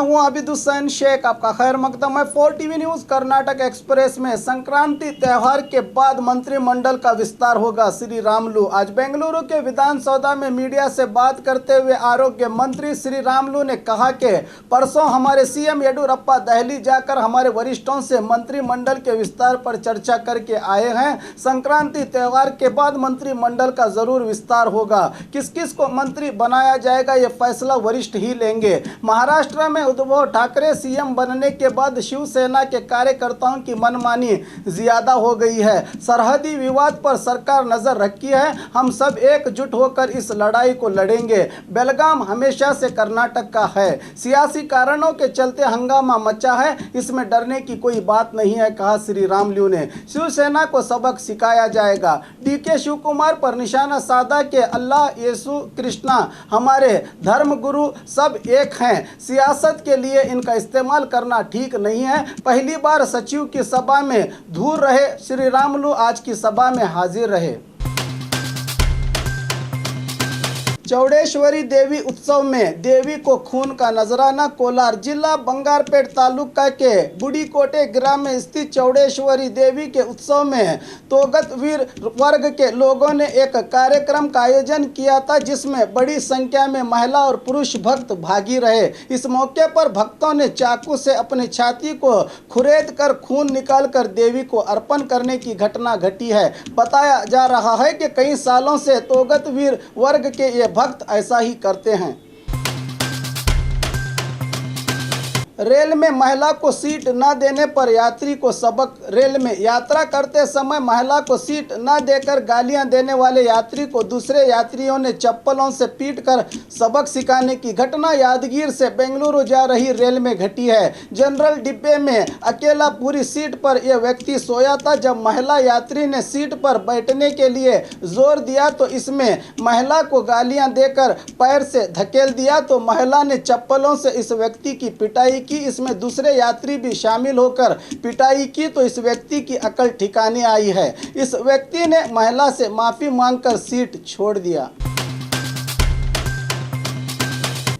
हूं आबिद हुसैन शेख। आपका खैर मकदम है 4 टीवी न्यूज कर्नाटक एक्सप्रेस में। संक्रांति त्यौहार के बाद मंत्रिमंडल का विस्तार होगा। श्री रामुलु आज बेंगलुरु के विधानसौधा में मीडिया से बात करते हुए आरोग्य मंत्री श्री रामुलु ने कहा कि परसों हमारे सीएम येडियुरप्पा दिल्ली जाकर हमारे वरिष्ठों से मंत्रिमंडल के विस्तार पर चर्चा करके आए हैं। संक्रांति त्यौहार के बाद मंत्रिमंडल का जरूर विस्तार होगा। किस किस को मंत्री बनाया जाएगा ये फैसला वरिष्ठ ही लेंगे। महाराष्ट्र में उद्धव ठाकरे सीएम बनने के बाद शिवसेना के कार्यकर्ताओं की मनमानी ज्यादा हो गई है। सरहदी विवाद पर सरकार नजर रखी है। हम सब एकजुट होकर इस लड़ाई को लड़ेंगे। बेलगाम हमेशा से कर्नाटक का है। सियासी कारणों के चलते हंगामा मचा है, इसमें डरने की कोई बात नहीं है, कहा श्री रामुलु ने। शिवसेना को सबक सिखाया जाएगा। डीके शिवकुमार पर निशाना साधा के अल्लाह, यीशु, कृष्णा हमारे धर्म गुरु सब एक हैं। सियासत के लिए इनका इस्तेमाल करना ठीक नहीं है। पहली बार सचिव की सभा में दूर रहे श्री रामुलु आज की सभा में हाजिर रहे। चौड़ेश्वरी देवी उत्सव में देवी को खून का नजराना। कोलार जिला बंगारपेट तालुका के बुढ़ीकोटे ग्राम में स्थित चौड़ेश्वरी देवी के उत्सव में तोगत वीर वर्ग के लोगों ने एक कार्यक्रम का आयोजन किया था, जिसमें बड़ी संख्या में महिला और पुरुष भक्त भागी रहे। इस मौके पर भक्तों ने चाकू से अपनी छाती को खुरेद कर खून निकालकर देवी को अर्पण करने की घटना घटी है। बताया जा रहा है कि कई सालों से तोगत वीर वर्ग के ये भक्त ऐसा ही करते हैं। रेल में महिला को सीट न देने पर यात्री को सबक। रेल में यात्रा करते समय महिला को सीट न देकर गालियां देने वाले यात्री को दूसरे यात्रियों ने चप्पलों से पीटकर सबक सिखाने की घटना यादगीर से बेंगलुरु जा रही रेल में घटी है। जनरल डिब्बे में अकेला पूरी सीट पर यह व्यक्ति सोया था। जब महिला यात्री ने सीट पर बैठने के लिए जोर दिया तो इसमें महिला को गालियां देकर पैर से धकेल दिया तो महिला ने चप्पलों से इस व्यक्ति की पिटाई की। इसमें दूसरे यात्री भी शामिल होकर पिटाई की तो इस व्यक्ति की अकल ठिकाने आई है। इस व्यक्ति ने महिला से माफी मांगकर सीट छोड़ दिया।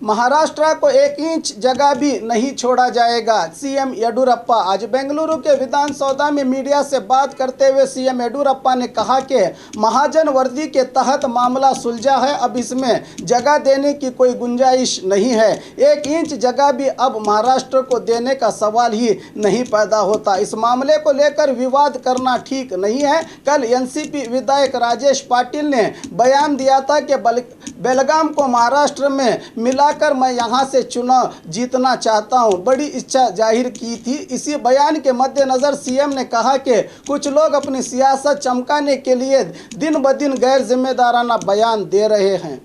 महाराष्ट्र को 1 इंच जगह भी नहीं छोड़ा जाएगा। सीएम येडियुरप्पा आज बेंगलुरु के विधानसौधा में मीडिया से बात करते हुए सीएम येडियुरप्पा ने कहा कि महाजन वर्दी के तहत मामला सुलझा है, अब इसमें जगह देने की कोई गुंजाइश नहीं है। 1 इंच जगह भी अब महाराष्ट्र को देने का सवाल ही नहीं पैदा होता। इस मामले को लेकर विवाद करना ठीक नहीं है। कल एनसीपी विधायक राजेश पाटिल ने बयान दिया था कि बेलगाम को महाराष्ट्र में मिला कर मैं यहां से चुनाव जीतना चाहता हूं, बड़ी इच्छा जाहिर की थी। इसी बयान के मद्देनजर सीएम ने कहा कि कुछ लोग अपनी सियासत चमकाने के लिए दिन ब दिन गैर जिम्मेदाराना बयान दे रहे हैं।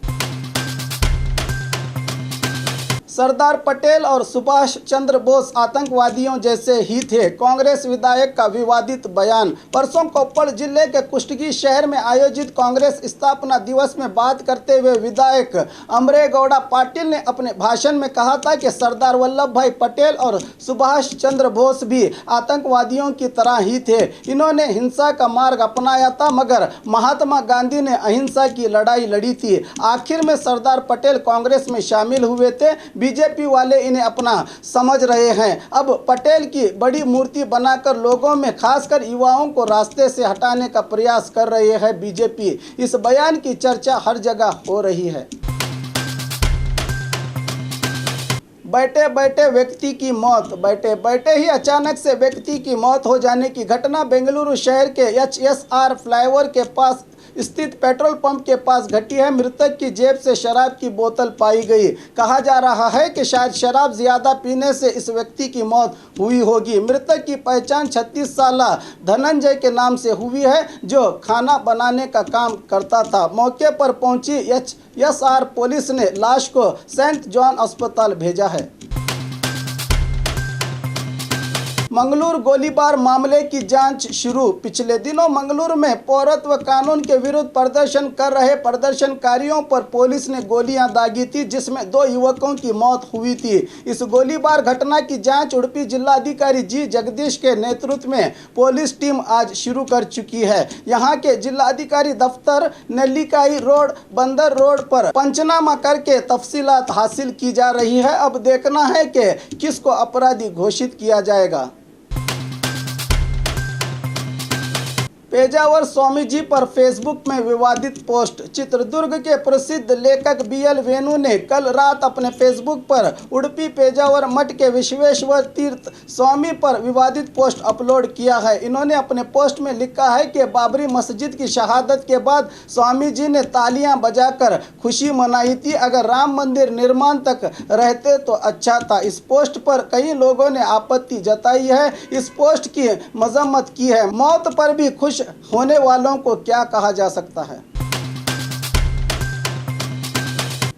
सरदार पटेल और सुभाष चंद्र बोस आतंकवादियों जैसे ही थे, कांग्रेस विधायक का विवादित बयान। परसों कोप्पड़ जिले के कुष्टगी शहर में आयोजित कांग्रेस स्थापना दिवस में बात करते हुए विधायक अमरेगौड़ा पाटिल ने अपने भाषण में कहा था कि सरदार वल्लभ भाई पटेल और सुभाष चंद्र बोस भी आतंकवादियों की तरह ही थे। इन्होंने हिंसा का मार्ग अपनाया था, मगर महात्मा गांधी ने अहिंसा की लड़ाई लड़ी थी। आखिर में सरदार पटेल कांग्रेस में शामिल हुए थे। बीजेपी वाले इन्हें अपना समझ रहे हैं। अब पटेल की बड़ी मूर्ति बनाकर लोगों में खासकर युवाओं को रास्ते से हटाने का प्रयास कर रहे हैं बीजेपी। इस बयान की चर्चा हर जगह हो रही है। बैठे बैठे व्यक्ति की मौत। बैठे बैठे ही अचानक से व्यक्ति की मौत हो जाने की घटना बेंगलुरु शहर के HSR फ्लाईओवर के पास स्थित पेट्रोल पंप के पास घटी है। मृतक की जेब से शराब की बोतल पाई गई। कहा जा रहा है कि शायद शराब ज्यादा पीने से इस व्यक्ति की मौत हुई होगी। मृतक की पहचान 36 साल धनंजय के नाम से हुई है, जो खाना बनाने का काम करता था। मौके पर पहुंची HSR पुलिस ने लाश को सेंट जॉन अस्पताल भेजा है। मंगलूर गोलीबार मामले की जांच शुरू। पिछले दिनों मंगलूर में पौरत्व कानून के विरुद्ध प्रदर्शन कर रहे प्रदर्शनकारियों पर पुलिस ने गोलियां दागी थी, जिसमें 2 युवकों की मौत हुई थी। इस गोलीबार घटना की जांच उडुपी जिलाधिकारी जी जगदीश के नेतृत्व में पुलिस टीम आज शुरू कर चुकी है। यहां के जिलाधिकारी दफ्तर नेल्लिकाई रोड, बंदर रोड पर पंचनामा करके तफसीलात हासिल की जा रही है। अब देखना है कि किसको अपराधी घोषित किया जाएगा। पेजावर स्वामी जी पर फेसबुक में विवादित पोस्ट। चित्रदुर्ग के प्रसिद्ध लेखक BL वेणु ने कल रात अपने फेसबुक पर उडुपी पेजावर मठ के विश्वेश्वर तीर्थ स्वामी पर विवादित पोस्ट अपलोड किया है। इन्होंने अपने पोस्ट में लिखा है कि बाबरी मस्जिद की शहादत के बाद स्वामी जी ने तालियां बजाकर खुशी मनाई थी। अगर राम मंदिर निर्माण तक रहते तो अच्छा था। इस पोस्ट पर कई लोगों ने आपत्ति जताई है। इस पोस्ट की मजम्मत की है। मौत पर भी खुश होने वालों को क्या कहा जा सकता है।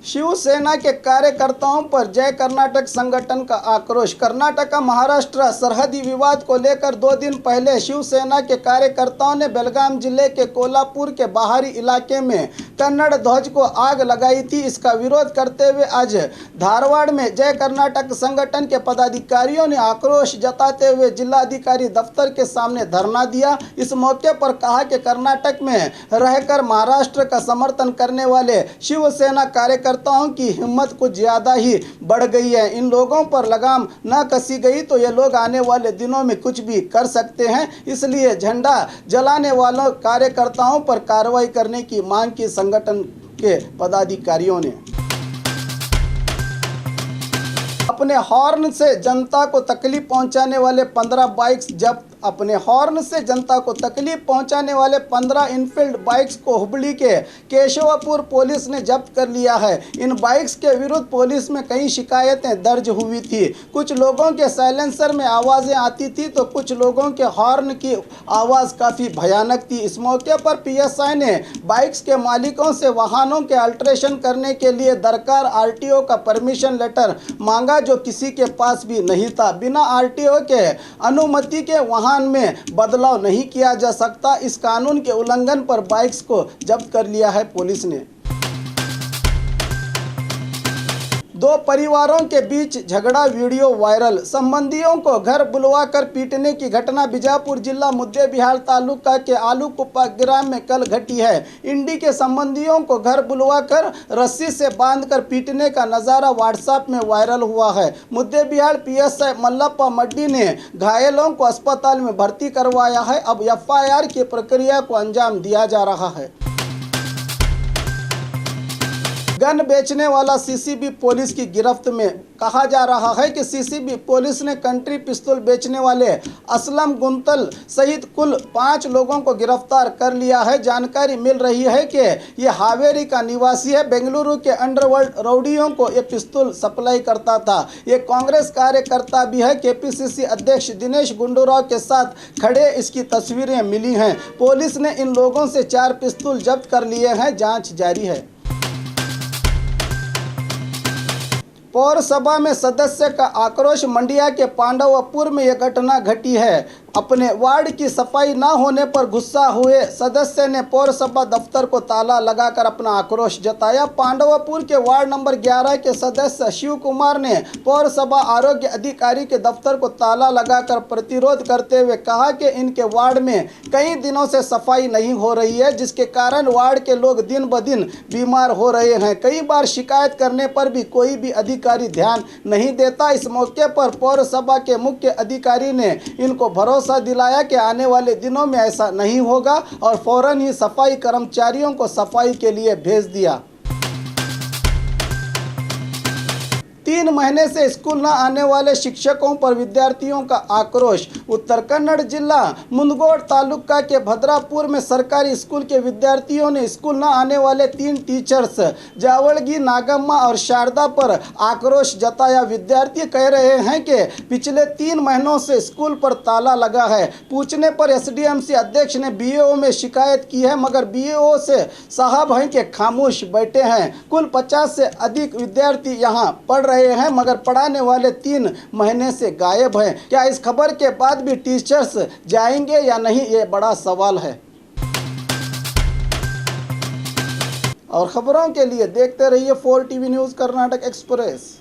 शिवसेना के कार्यकर्ताओं पर जय कर्नाटक संगठन का आक्रोश। कर्नाटक महाराष्ट्र सरहदी विवाद को लेकर 2 दिन पहले शिवसेना के कार्यकर्ताओं ने बेलगाम जिले के कोल्हापुर के बाहरी इलाके में कन्नड़ ध्वज को आग लगाई थी। इसका विरोध करते हुए आज धारवाड़ में जय कर्नाटक संगठन के पदाधिकारियों ने आक्रोश जताते हुए जिलाधिकारी दफ्तर के सामने धरना दिया। इस मौके पर कहा कि कर्नाटक में रहकर महाराष्ट्र का समर्थन करने वाले शिवसेना कार्यकर्ताओं की हिम्मत कुछ ज्यादा ही बढ़ गई है। इन लोगों पर लगाम न कसी गई तो ये लोग आने वाले दिनों में कुछ भी कर सकते हैं। इसलिए झंडा जलाने वालों कार्यकर्ताओं पर कार्रवाई करने की मांग की संगठन के पदाधिकारियों ने। अपने हॉर्न से जनता को तकलीफ पहुंचाने वाले 15 बाइक्स जब्त। अपने हॉर्न से जनता को तकलीफ पहुंचाने वाले 15 इनफील्ड बाइक्स को हुबली के केशवपुर पुलिस ने जब्त कर लिया है। इन बाइक्स के विरुद्ध पुलिस में कई शिकायतें दर्ज हुई थी। कुछ लोगों के साइलेंसर में आवाज़ें आती थी तो कुछ लोगों के हॉर्न की आवाज़ काफ़ी भयानक थी। इस मौके पर PSI ने बाइक्स के मालिकों से वाहनों के अल्ट्रेशन करने के लिए दरकार RTO का परमिशन लेटर मांगा, जो किसी के पास भी नहीं था। बिना RTO के अनुमति के वाहन में बदलाव नहीं किया जा सकता। इस कानून के उल्लंघन पर बाइक्स को जब्त कर लिया है पुलिस ने। 2 परिवारों के बीच झगड़ा, वीडियो वायरल। संबंधियों को घर बुलवाकर पीटने की घटना बीजापुर जिला मुद्देबिहार तालुका के आलूकुप्पा ग्राम में कल घटी है। इंडी के संबंधियों को घर बुलवाकर रस्सी से बांधकर पीटने का नज़ारा व्हाट्सएप में वायरल हुआ है। मुद्देबिहार PSI मल्लप्पा मड्डी ने घायलों को अस्पताल में भर्ती करवाया है। अब FIR की प्रक्रिया को अंजाम दिया जा रहा है। गन बेचने वाला CCB पुलिस की गिरफ्त में। कहा जा रहा है कि CCB पुलिस ने कंट्री पिस्तौल बेचने वाले असलम गुंतल सहित कुल 5 लोगों को गिरफ्तार कर लिया है। जानकारी मिल रही है कि ये हावेरी का निवासी है। बेंगलुरु के अंडरवर्ल्ड रौडियों को ये पिस्तौल सप्लाई करता था। ये कांग्रेस कार्यकर्ता भी है। KPCC अध्यक्ष दिनेश गुंडूराव के साथ खड़े इसकी तस्वीरें मिली हैं। पुलिस ने इन लोगों से 4 पिस्तौल जब्त कर लिए हैं। जाँच जारी है। पौरसभा में सदस्य का आक्रोश। मंडिया के पांडवपुर में यह घटना घटी है। अपने वार्ड की सफाई न होने पर गुस्सा हुए सदस्य ने पौरसभा दफ्तर को ताला लगाकर अपना आक्रोश जताया। पांडवपुर के वार्ड नंबर 11 के सदस्य शिव कुमार ने पौरसभा आरोग्य अधिकारी के दफ्तर को ताला लगाकर प्रतिरोध करते हुए कहा कि इनके वार्ड में कई दिनों से सफाई नहीं हो रही है, जिसके कारण वार्ड के लोग दिन ब दिन बीमार हो रहे हैं। कई बार शिकायत करने पर भी कोई भी अधिकारी ध्यान नहीं देता। इस मौके पर पौरसभा के मुख्य अधिकारी ने इनको भरोसा दिलाया कि आने वाले दिनों में ऐसा नहीं होगा और फौरन ही सफाई कर्मचारियों को सफाई के लिए भेज दिया। 3 महीने से स्कूल न आने वाले शिक्षकों पर विद्यार्थियों का आक्रोश। उत्तर कन्नड़ जिला मुंदगोड़ तालुका के भद्रापुर में सरकारी स्कूल के विद्यार्थियों ने स्कूल न आने वाले 3 टीचर्स जावड़गी, नागम्मा और शारदा पर आक्रोश जताया। विद्यार्थी कह रहे हैं कि पिछले 3 महीनों से स्कूल पर ताला लगा है। पूछने पर SDMC अध्यक्ष ने BAO में शिकायत की है, मगर BAO से साहब हैं कि खामोश बैठे हैं। कुल 50 से अधिक विद्यार्थी यहाँ पढ़ रहे रहे हैं मगर पढ़ाने वाले 3 महीने से गायब हैं। क्या इस खबर के बाद भी टीचर्स जाएंगे या नहीं, ये बड़ा सवाल है। और खबरों के लिए देखते रहिए 4 टीवी न्यूज़ कर्नाटक एक्सप्रेस।